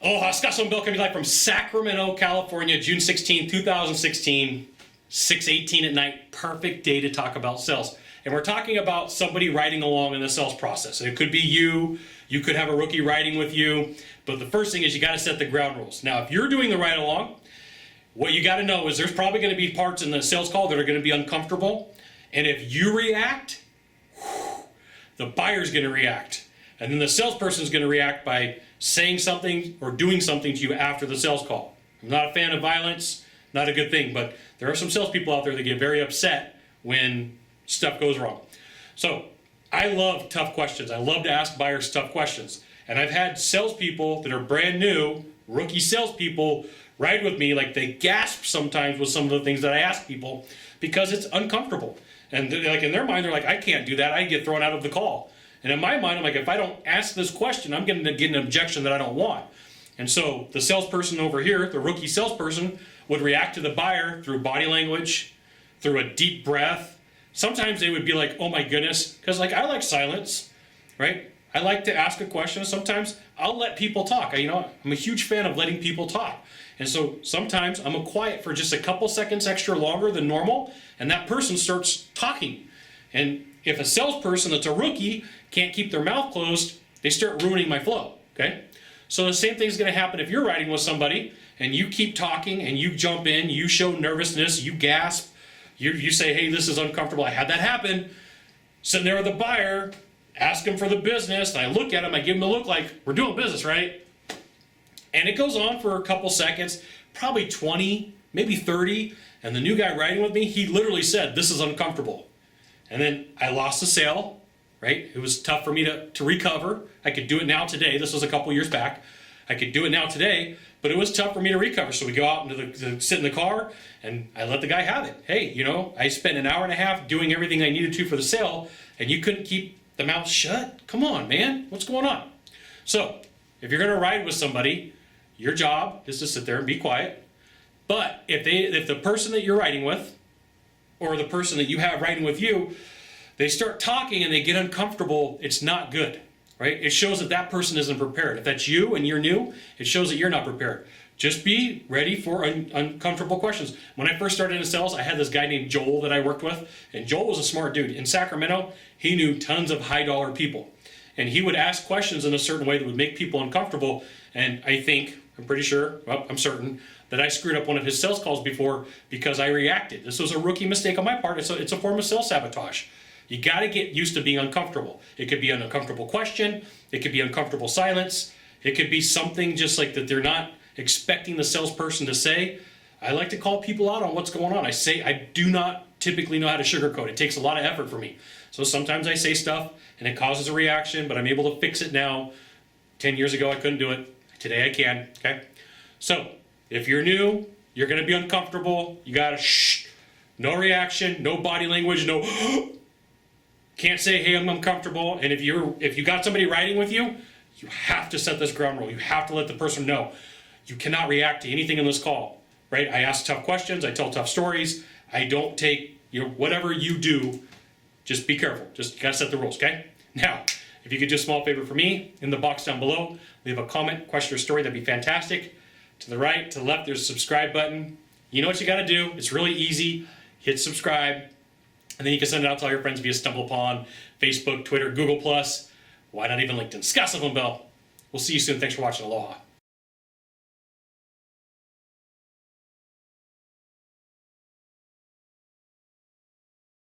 Aloha, Sylvan Bell coming live from Sacramento, California, June 16, 2016, 6:18 at night. Perfect day to talk about sales. And we're talking about somebody riding along in the sales process. And it could be you could have a rookie riding with you, but the first thing is you got to set the ground rules. Now, if you're doing the ride along, what you got to know is there's probably going to be parts in the sales call that are going to be uncomfortable. And if you react, the buyer's going to react. And then the salesperson is going to react by saying something or doing something to you after the sales call. I'm not a fan of violence, not a good thing, but there are some salespeople out there that get very upset when stuff goes wrong. So I love tough questions. I love to ask buyers tough questions. And I've had salespeople that are brand new, rookie salespeople, ride with me, like they gasp sometimes with some of the things that I ask people because it's uncomfortable. And like in their mind, they're like, I can't do that. I get thrown out of the call. And in my mind, I'm like, if I don't ask this question, I'm going to get an objection that I don't want. And so the salesperson over here, the rookie salesperson, would react to the buyer through body language, through a deep breath. Sometimes they would be like, oh my goodness, because like I like silence, right? I like to ask a question. Sometimes I'll let people talk. I'm a huge fan of letting people talk. And so sometimes I'm quiet for just a couple seconds extra longer than normal, and that person starts talking. And if a salesperson that's a rookie can't keep their mouth closed, they start ruining my flow, okay? So the same thing's gonna happen if you're riding with somebody and you keep talking and you jump in, you show nervousness, you gasp, you say, hey, this is uncomfortable, I had that happen. Sitting there with the buyer, ask him for the business, and I look at him, I give him a look like, we're doing business, right? And it goes on for a couple seconds, probably 20, maybe 30, and the new guy riding with me, he literally said, this is uncomfortable. And then I lost the sale, right? It was tough for me to recover. I could do it now today. This was a couple years back. I could do it now today, but it was tough for me to recover. So we go out into sit in the car, and I let the guy have it. Hey, I spent an hour and a half doing everything I needed to for the sale, and you couldn't keep the mouth shut? Come on, man. What's going on? So if you're going to ride with somebody, your job is to sit there and be quiet. But if the person that you're riding with, or the person that you have riding with you, they start talking and they get uncomfortable, it's not good, right? It shows that that person isn't prepared. If that's you and you're new, it shows that you're not prepared. Just be ready for uncomfortable questions. When I first started in sales, I had this guy named Joel that I worked with, and Joel was a smart dude. In Sacramento, he knew tons of high-dollar people, and he would ask questions in a certain way that would make people uncomfortable, and I'm pretty sure, I'm certain, that I screwed up one of his sales calls before because I reacted. This was a rookie mistake on my part. It's a form of sales sabotage. You got to get used to being uncomfortable. It could be an uncomfortable question. It could be uncomfortable silence. It could be something just like that they're not expecting the salesperson to say. I like to call people out on what's going on. I do not typically know how to sugarcoat. It takes a lot of effort for me. So sometimes I say stuff and it causes a reaction, but I'm able to fix it now. 10 years ago, I couldn't do it. Today I can, okay? So if you're new, you're going to be uncomfortable. You got to shh. No reaction, no body language, no can't say, hey, I'm uncomfortable. And if you got somebody riding with you, you have to set this ground rule. You have to let the person know. You cannot react to anything in this call, right? I ask tough questions. I tell tough stories. I don't take, whatever you do, just be careful. Just got to set the rules, okay? Now, if you could do a small favor for me, in the box down below, leave a comment, question, or story. That'd be fantastic. To the right, to the left, there's a subscribe button. You know what you got to do. It's really easy. Hit subscribe. And then you can send it out to all your friends via StumbleUpon, Facebook, Twitter, Google+. Why not even LinkedIn? Sylvan Bell. We'll see you soon. Thanks for watching. Aloha.